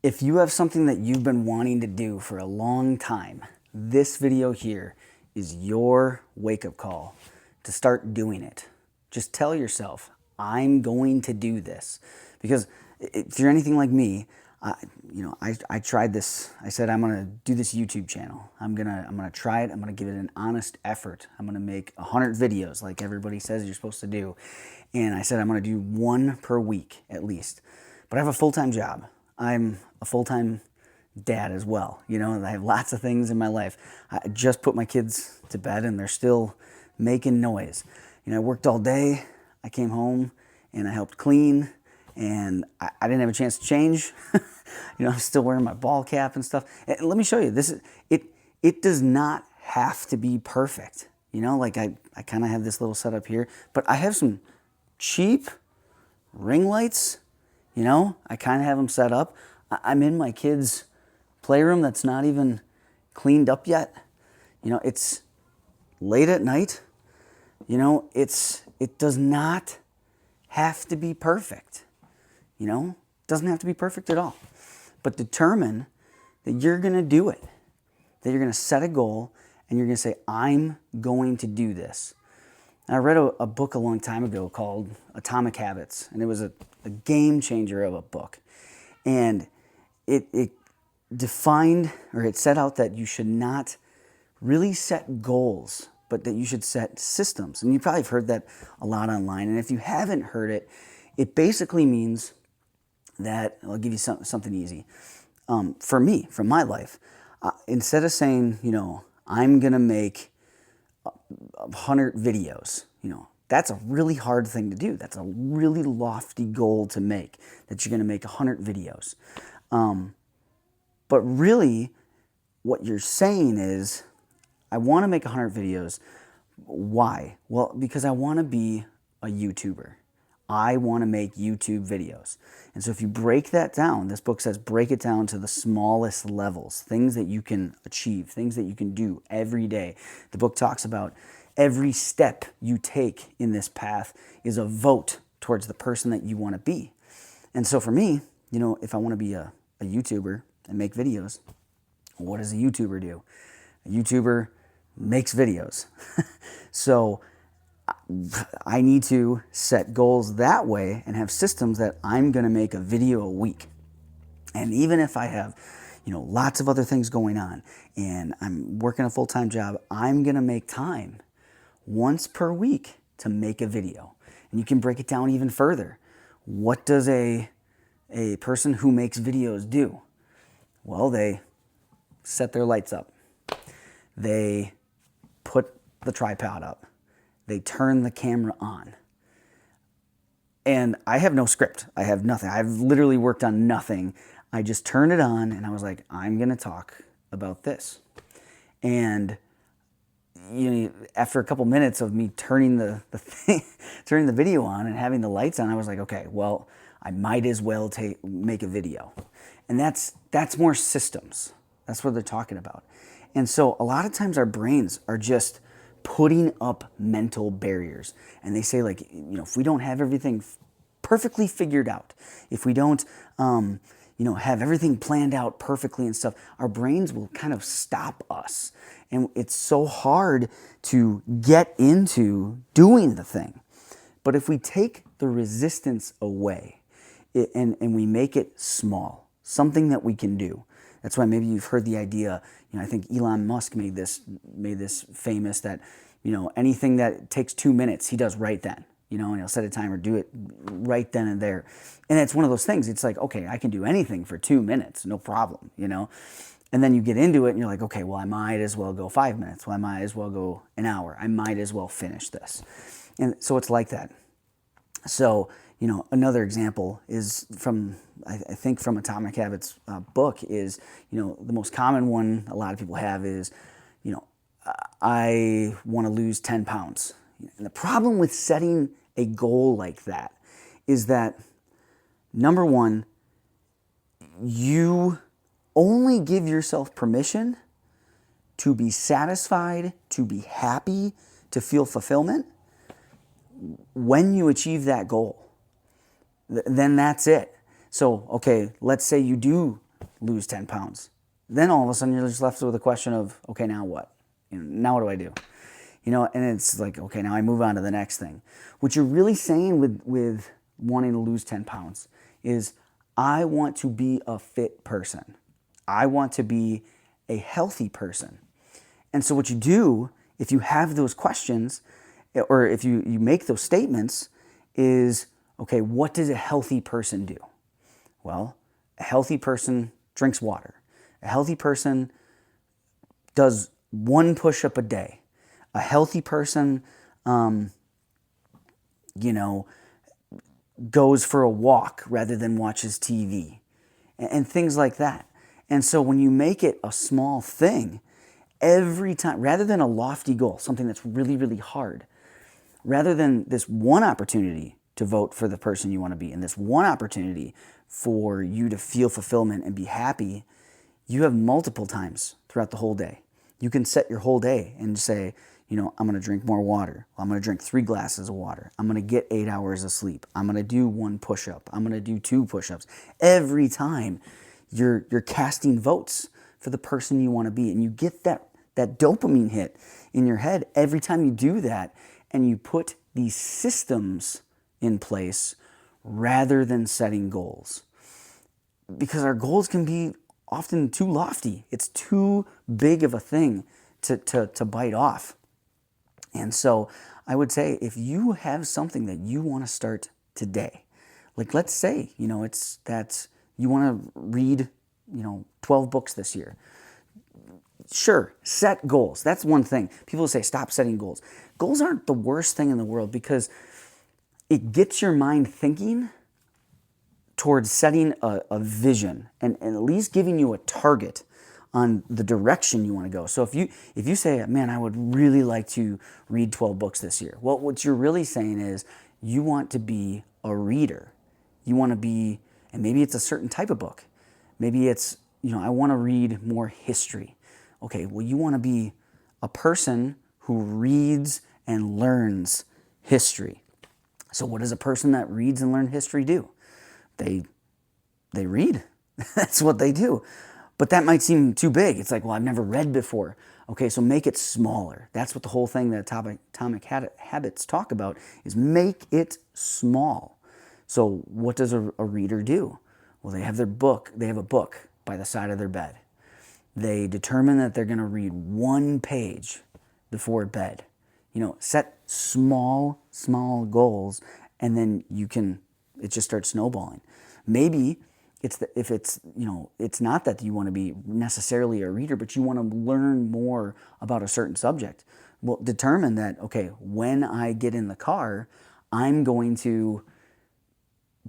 If you have something that you've been wanting to do for a long time, this video here is your wake-up call to start doing it. Just tell yourself, I'm going to do this. Because if you're anything like me, I tried this. I said I'm gonna do this YouTube channel. I'm gonna try it. I'm gonna give it an honest effort. I'm gonna make 100 videos like everybody says you're supposed to do. And I said I'm gonna do one per week at least. But I have a full-time job. I'm a full-time dad as well. I have lots of things in my life. I just put my kids to bed and they're still making noise. I worked all day. I came home and I helped clean, and I didn't have a chance to change. I'm still wearing my ball cap and stuff. And let me show you. It does not have to be perfect. Like I kind of have this little setup here, but I have some cheap ring lights. I kind of have them set up. I'm in my kids' playroom that's not even cleaned up yet. It's late at night. It does not have to be perfect. It doesn't have to be perfect at all. But determine that you're going to do it, that you're going to set a goal and you're going to say, I'm going to do this. And I read a book a long time ago called Atomic Habits, and it was a game changer of a book. And it defined, or it set out that you should not really set goals, but that you should set systems. And you probably have heard that a lot online. And if you haven't heard it, it basically means that, I'll give you something easy. For me, from my life, instead of saying, I'm going to make 100 videos, that's a really hard thing to do. That's a really lofty goal to make, that you're going to make 100 videos. But really, what you're saying is, I want to make 100 videos. Why? Well, because I want to be a YouTuber. I want to make YouTube videos. And so if you break that down, this book says break it down to the smallest levels, things that you can achieve, things that you can do every day. The book talks about every step you take in this path is a vote towards the person that you want to be. And so for me, if I want to be a YouTuber and make videos, what does a YouTuber do? A YouTuber makes videos. So I need to set goals that way and have systems that I'm going to make a video a week. And even if I have, lots of other things going on and I'm working a full-time job, I'm going to make time once per week to make a video. And you can break it down even further. What does a person who makes videos do? Well, they set their lights up. They put the tripod up. They turn the camera on. And I have no script. I have nothing. I've literally worked on nothing. I just turned it on and I was like, I'm going to talk about this. And after a couple minutes of me turning the video on and having the lights on, I was like, okay, well, I might as well make a video. And that's more systems. That's what they're talking about. And so a lot of times our brains are just putting up mental barriers. And they say, if we don't have everything perfectly figured out, if we don't, have everything planned out perfectly and stuff, our brains will kind of stop us. And it's so hard to get into doing the thing. But if we take the resistance away and we make it small, something that we can do. That's why maybe you've heard the idea, I think Elon Musk made this famous that, anything that takes 2 minutes, he does right then, and he'll set a timer, do it right then and there. And it's one of those things, it's like, okay, I can do anything for 2 minutes, no problem, And then you get into it and you're like, okay, well, I might as well go 5 minutes. Well, I might as well go an hour. I might as well finish this. And so it's like that. So, another example is from, I think from Atomic Habits book is, the most common one a lot of people have is, I want to lose 10 pounds. And the problem with setting a goal like that is that, number one, you only give yourself permission to be satisfied, to be happy, to feel fulfillment when you achieve that goal. Then that's it. So, okay, let's say you do lose 10 pounds. Then all of a sudden you're just left with a question of, okay, now what? Now what do I do? And it's like, okay, now I move on to the next thing. What you're really saying with wanting to lose 10 pounds is, I want to be a fit person. I want to be a healthy person. And so what you do, if you have those questions, or if you make those statements, is, okay, what does a healthy person do? Well, a healthy person drinks water. A healthy person does 1 push-up a day. A healthy person, goes for a walk rather than watches TV, and things like that. And so when you make it a small thing, every time, rather than a lofty goal, something that's really, really hard, rather than this one opportunity to vote for the person you want to be, and this one opportunity for you to feel fulfillment and be happy, you have multiple times throughout the whole day. You can set your whole day and say, I'm going to drink more water. I'm going to drink 3 glasses of water. I'm going to get 8 hours of sleep. I'm going to do 1 push-up. I'm going to do 2 push-ups. Every time you're casting votes for the person you want to be, and you get that dopamine hit in your head every time you do that, and you put these systems in place rather than setting goals. Because our goals can be often too lofty. It's too big of a thing to bite off. And so I would say, if you have something that you want to start today, like let's say, it's that you want to read, 12 books this year. Sure, set goals. That's one thing. People say, stop setting goals. Goals aren't the worst thing in the world, because it gets your mind thinking towards setting a vision and at least giving you a target on the direction you want to go. So if you say, man, I would really like to read 12 books this year. Well, what you're really saying is, you want to be a reader. You want to be, and maybe it's a certain type of book. Maybe it's, I want to read more history. Okay, well, you want to be a person who reads and learns history. So what does a person that reads and learns history do? They read. That's what they do. But that might seem too big. It's like, well, I've never read before. Okay, so make it smaller. That's what the whole thing that Atomic Habits talk about, is make it small. So what does a reader do? Well, they have a book by the side of their bed. They determine that they're going to read 1 page before bed. Set small goals, and then it just starts snowballing. Maybe it's not that you want to be necessarily a reader, but you want to learn more about a certain subject. Well, determine that, okay, when I get in the car, I'm going to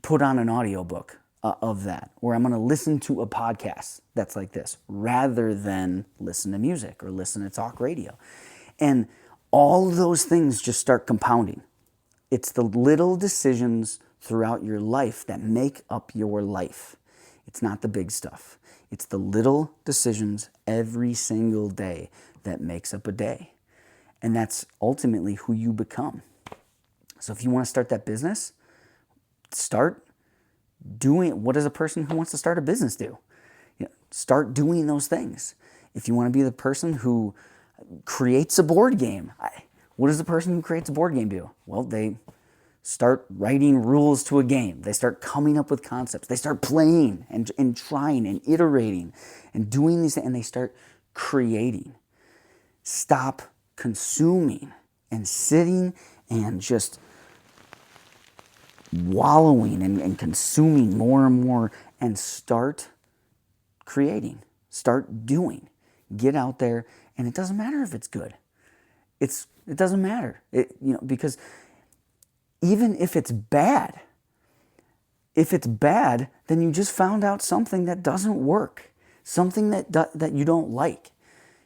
put on an audiobook of that, or I'm going to listen to a podcast that's like this, rather than listen to music or listen to talk radio. And all of those things just start compounding. It's the little decisions throughout your life that make up your life. It's not the big stuff. It's the little decisions every single day that makes up a day. And that's ultimately who you become. So if you want to start that business, start doing, what does a person who wants to start a business do? Start doing those things. If you want to be the person who creates a board game, what does the person who creates a board game do? Well, they start writing rules to a game. They start coming up with concepts. They start playing and trying and iterating and doing these things, and they start creating. Stop consuming and sitting and just wallowing and consuming more and more, and start creating. Start doing. Get out there, and it doesn't matter if it's good. It doesn't matter. Because even if it's bad, then you just found out something that doesn't work, something that you don't like.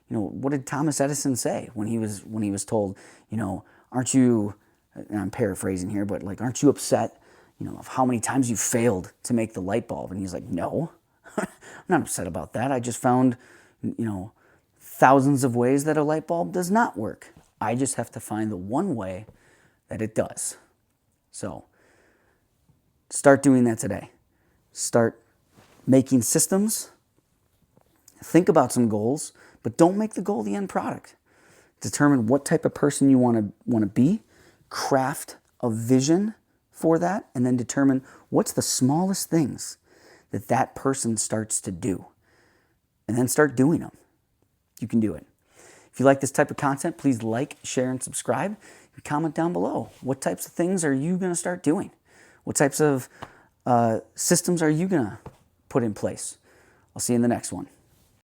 What did Thomas Edison say when he was told, aren't you, and I'm paraphrasing here, but aren't you upset, of how many times you failed to make the light bulb? And he's like, no, I'm not upset about that. I just found, thousands of ways that a light bulb does not work. I just have to find the one way that it does. So start doing that today. Start making systems Think about some goals, but don't make the goal the end product. Determine what type of person you want to be, craft a vision for that, and then determine what's the smallest things that that person starts to do, and then start doing them. You can do it. If you like this type of content, please like, share, and subscribe. And comment down below. What types of things are you going to start doing? What types of systems are you going to put in place? I'll see you in the next one.